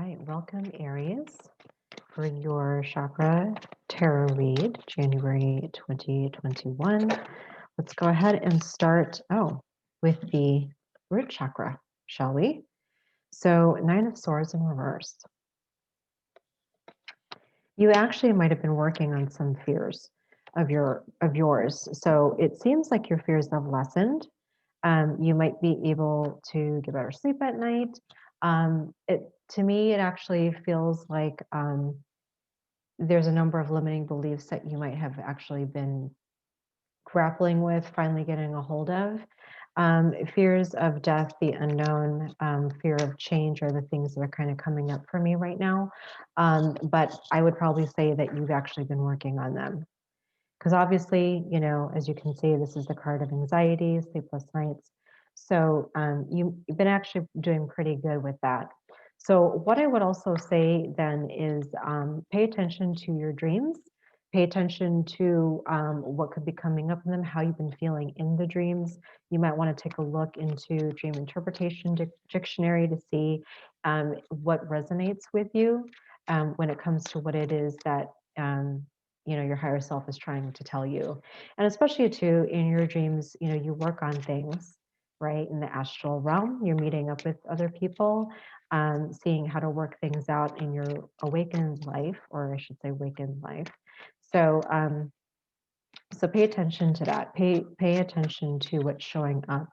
right, welcome Aries for your chakra tarot read, January 2021. Let's go ahead and start with the root chakra, shall we? So, Nine of Swords in reverse. You actually might have been working on some fears of yours. So it seems like your fears have lessened. You might be able to get better sleep at night. To me, it actually feels like there's a number of limiting beliefs that you might have actually been grappling with, finally getting a hold of. Fears of death, the unknown, fear of change are the things that are kind of coming up for me right now. But I would probably say that you've actually been working on them. Because obviously, you know, as you can see, this is the card of anxiety, sleepless nights. So you've been actually doing pretty good with that. So what I would also say then is pay attention to your dreams. Pay attention to what could be coming up in them, how you've been feeling in the dreams. You might want to take a look into Dream Interpretation Dictionary to see what resonates with you when it comes to what it is that you know your higher self is trying to tell you. And especially too in your dreams, you know, you work on things, right? In the astral realm, you're meeting up with other people, seeing how to work things out in your awakened life, or I should say awakened life. So so pay attention to that. Pay attention to what's showing up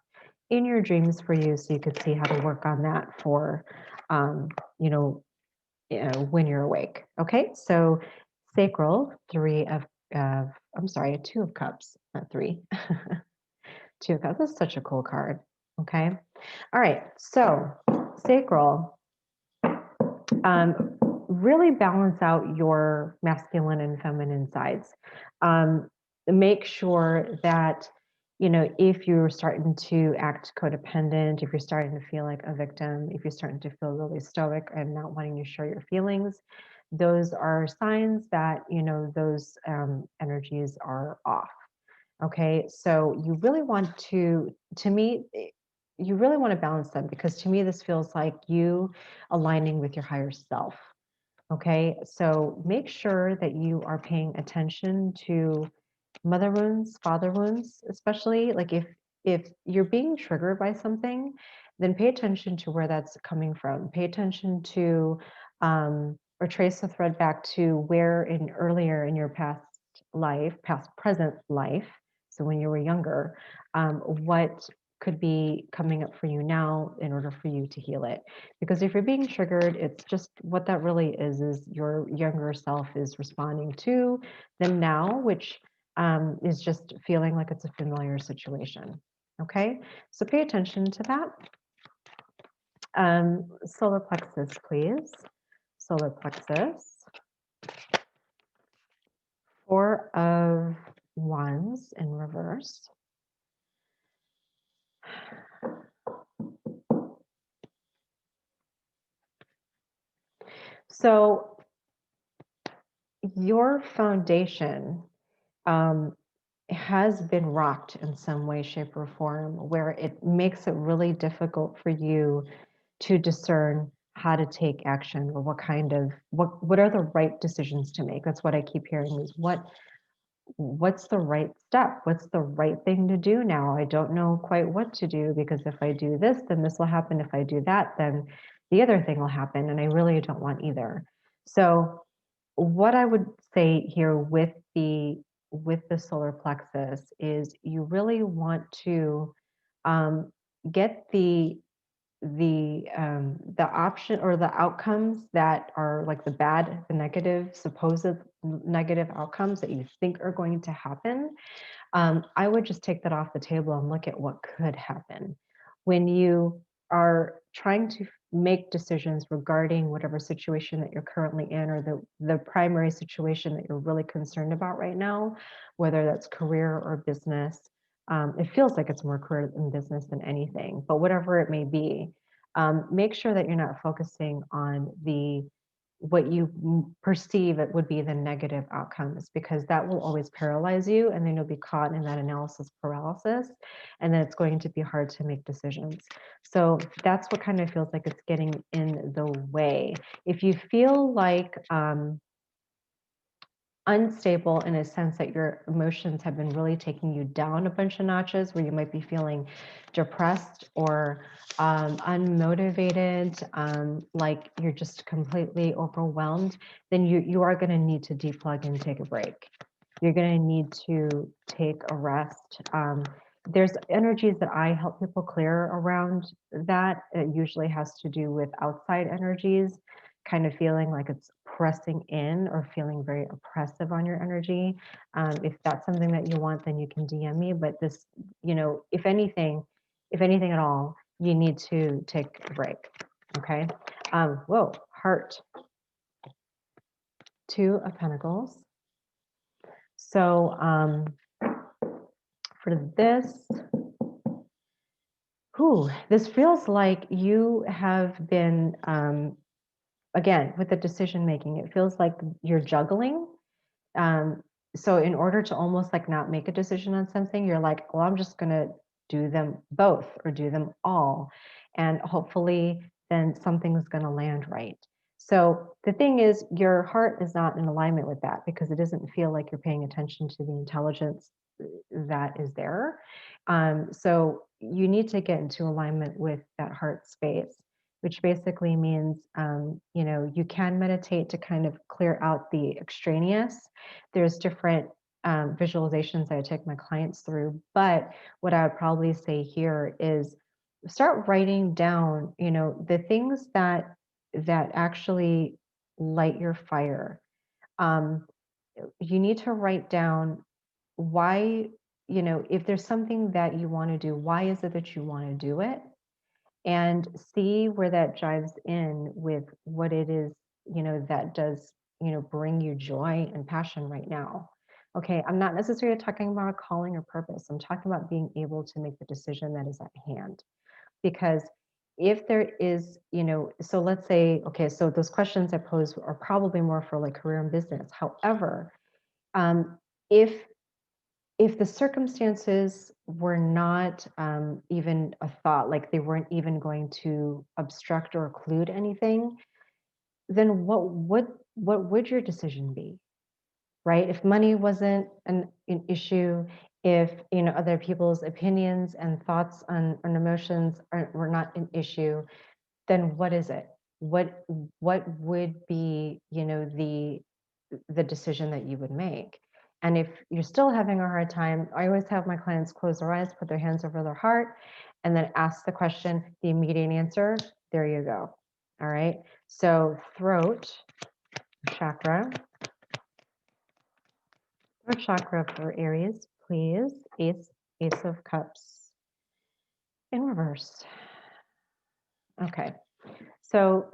in your dreams for you, so you could see how to work on that for you know, when you're awake. Okay, so sacral, I'm sorry, two of cups, not three. Two of cups. That's such a cool card. Okay, all right. So sacral, really balance out your masculine and feminine sides. Make sure that, you know, if you're starting to act codependent, if you're starting to feel like a victim, if you're starting to feel really stoic and not wanting to share your feelings, those are signs that, you know, those energies are off. Okay, so you really want to me, you really want to balance them, because to me, this feels like you aligning with your higher self. Okay, so make sure that you are paying attention to mother wounds, father wounds, especially like if you're being triggered by something, then pay attention to where that's coming from. Pay attention to or trace the thread back to where in earlier in your past life, past present life. So when you were younger, what could be coming up for you now in order for you to heal it. Because if you're being triggered, it's just what that really is your younger self is responding to them now, which is just feeling like it's a familiar situation. Okay, so pay attention to that. Solar plexus, please. Solar plexus. Four of Wands in reverse. So your foundation has been rocked in some way, shape, or form, where it makes it really difficult for you to discern how to take action, or what are the right decisions to make. That's what I keep hearing, is what's the right step? What's the right thing to do now? I don't know quite what to do, because if I do this, then this will happen. If I do that, then the other thing will happen, and I really don't want either. So what I would say here with the solar plexus is you really want to get the option or the outcomes that are like the negative, supposed negative outcomes that you think are going to happen. I would just take that off the table and look at what could happen. When you are trying to make decisions regarding whatever situation that you're currently in, or the primary situation that you're really concerned about right now, whether that's career or business, it feels like it's more career and business than anything, but whatever it may be, make sure that you're not focusing on what you perceive it would be the negative outcomes, because that will always paralyze you, and then you'll be caught in that analysis paralysis, and then it's going to be hard to make decisions. So that's what kind of feels like it's getting in the way. If you feel like unstable in a sense that your emotions have been really taking you down a bunch of notches, where you might be feeling depressed or unmotivated, like you're just completely overwhelmed, then you are going to need to deplug and take a break. You're going to need to take a rest. There's energies that I help people clear around that. It usually has to do with outside energies, kind of feeling like it's pressing in or feeling very oppressive on your energy. If that's something that you want, then you can DM me. But this, if anything at all, you need to take a break. Okay. Whoa, heart. Two of Pentacles. So for this, this feels like you have been, again, with the decision making, it feels like you're juggling. So in order to almost like not make a decision on something, you're like, well, I'm just going to do them both or do them all. And hopefully then something's going to land right. So the thing is, your heart is not in alignment with that, because it doesn't feel like you're paying attention to the intelligence that is there. So you need to get into alignment with that heart space, which basically means, you can meditate to kind of clear out the extraneous. There's different visualizations that I take my clients through, but what I would probably say here is start writing down, the things that actually light your fire. Um, you need to write down why, if there's something that you want to do, why is it that you want to do it? And see where that jives in with what it is, that does, bring you joy and passion right now. Okay, I'm not necessarily talking about a calling or purpose. I'm talking about being able to make the decision that is at hand. Because if there is, so let's say, okay, so those questions I pose are probably more for like career and business. However, um, if the circumstances were not even a thought, like they weren't even going to obstruct or occlude anything, then what would your decision be, right? If money wasn't an issue, if other people's opinions and thoughts and emotions were not an issue, then what is it? What would be, the decision that you would make? And if you're still having a hard time, I always have my clients close their eyes, put their hands over their heart, and then ask the question, the immediate answer, there you go. All right. So throat chakra, throat chakra for Aries, please. Ace of Cups in reverse. Okay. So,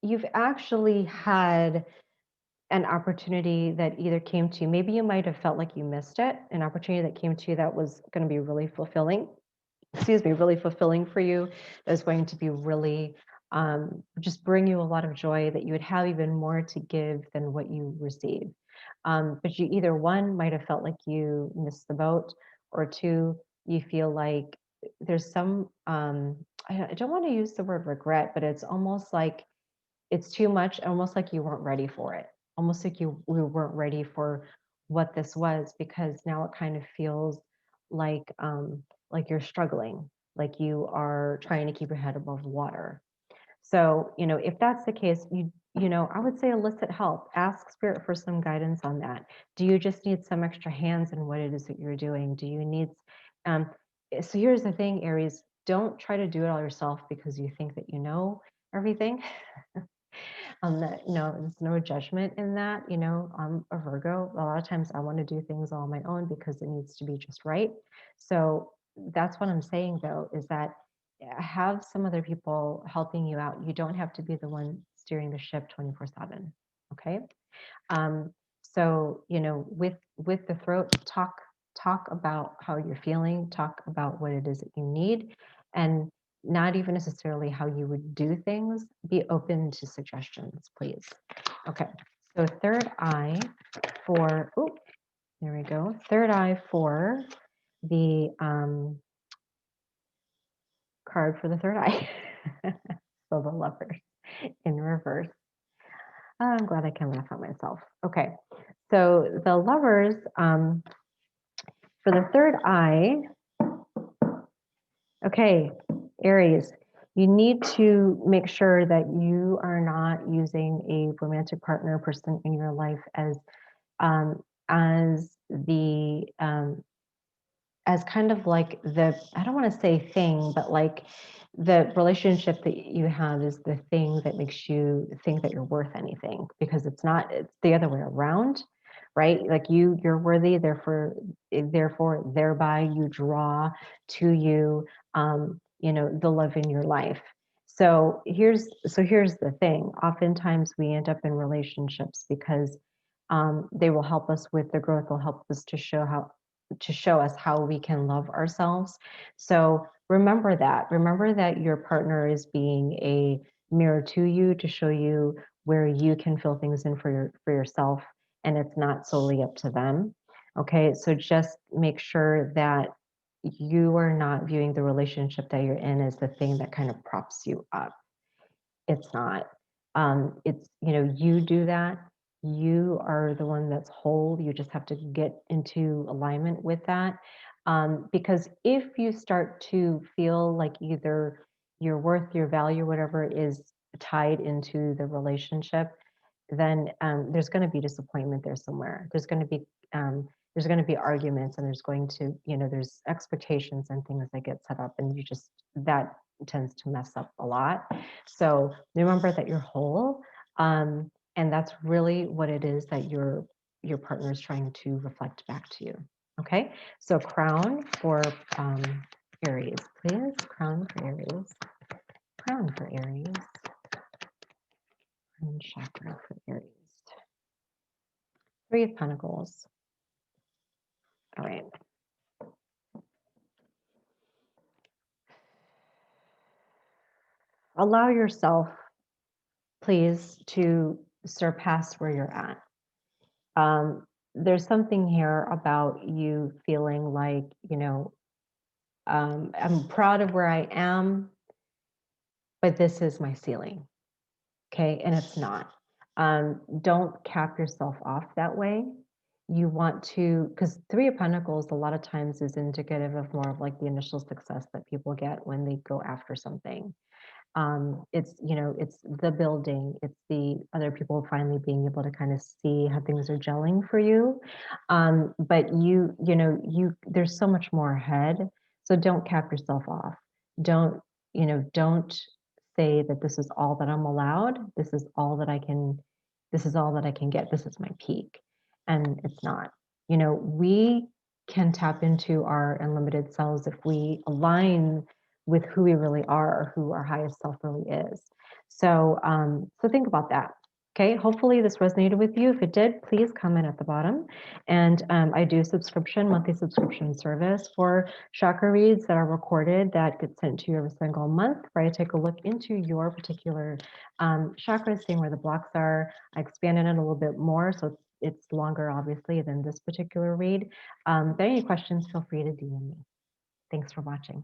you've actually had an opportunity that either came to you, maybe you might have felt like you missed it, an opportunity that came to you that was going to be really fulfilling, really fulfilling for you, that was going to be really just bring you a lot of joy, that you would have even more to give than what you receive. But you either one might have felt like you missed the boat, or two, you feel like there's some, I don't want to use the word regret, but it's almost like it's too much, almost like you weren't ready for it, almost like we weren't ready for what this was, because now it kind of feels like you're struggling, like you are trying to keep your head above water. So, if that's the case, I would say elicit help. Ask spirit for some guidance on that. Do you just need some extra hands in what it is that you're doing? Do you need, um, so here's the thing, Aries, don't try to do it all yourself because you think that you know everything. There's no judgment in that. I'm a Virgo. A lot of times I want to do things all on my own because it needs to be just right. So that's what I'm saying, though, is that have some other people helping you out. You don't have to be the one steering the ship 24/7. Okay. So, with the throat, talk about how you're feeling, talk about what it is that you need, and not even necessarily how you would do things. Be open to suggestions, please. Okay, so third eye for, oh, there we go. Third eye for the card for the third eye. So the Lovers in reverse. I'm glad I can laugh at myself. Okay, so the Lovers for the third eye. Okay, Aries, you need to make sure that you are not using a romantic partner person in your life um, as the as kind of like the, I don't want to say thing, but like the relationship that you have is the thing that makes you think that you're worth anything, because it's not, it's the other way around, right? Like you're worthy, therefore thereby you draw to you, the love in your life. So here's the thing. Oftentimes we end up in relationships because they will help us with the growth, will help us to show us how we can love ourselves. So remember that. Remember that your partner is being a mirror to you to show you where you can fill things in for yourself, and it's not solely up to them. Okay, so just make sure that you are not viewing the relationship that you're in as the thing that kind of props you up. It's not. It's, you do that. You are the one that's whole. You just have to get into alignment with that. Because if you start to feel like either your worth, your value, whatever is tied into the relationship, then there's going to be disappointment there somewhere. There's going to be arguments, and there's going to, there's expectations and things that get set up, and that tends to mess up a lot. So remember that you're whole, and that's really what it is that your partner is trying to reflect back to you. Okay, so crown for Aries, please. Crown for Aries. Crown for Aries. And chakra for Aries. Three of Pentacles. All right. Allow yourself, please, to surpass where you're at. There's something here about you feeling like, I'm proud of where I am, but this is my ceiling. Okay. And it's not. Don't cap yourself off that way. You want to, because Three of Pentacles a lot of times is indicative of more of like the initial success that people get when they go after something. It's the building, it's the other people finally being able to kind of see how things are gelling for you. But there's so much more ahead. So don't cap yourself off. Don't say that this is all that I'm allowed. This is all that I can get. This is my peak. And it's not. We can tap into our unlimited selves if we align with who we really are, or who our highest self really is. So think about that. Okay, hopefully this resonated with you. If it did, please comment at the bottom. And I do monthly subscription service for chakra reads that are recorded that get sent to you every single month, where I take a look into your particular chakras, seeing where the blocks are. I expanded it a little bit more, so it's longer, obviously, than this particular read. If there are any questions, feel free to DM me. Thanks for watching.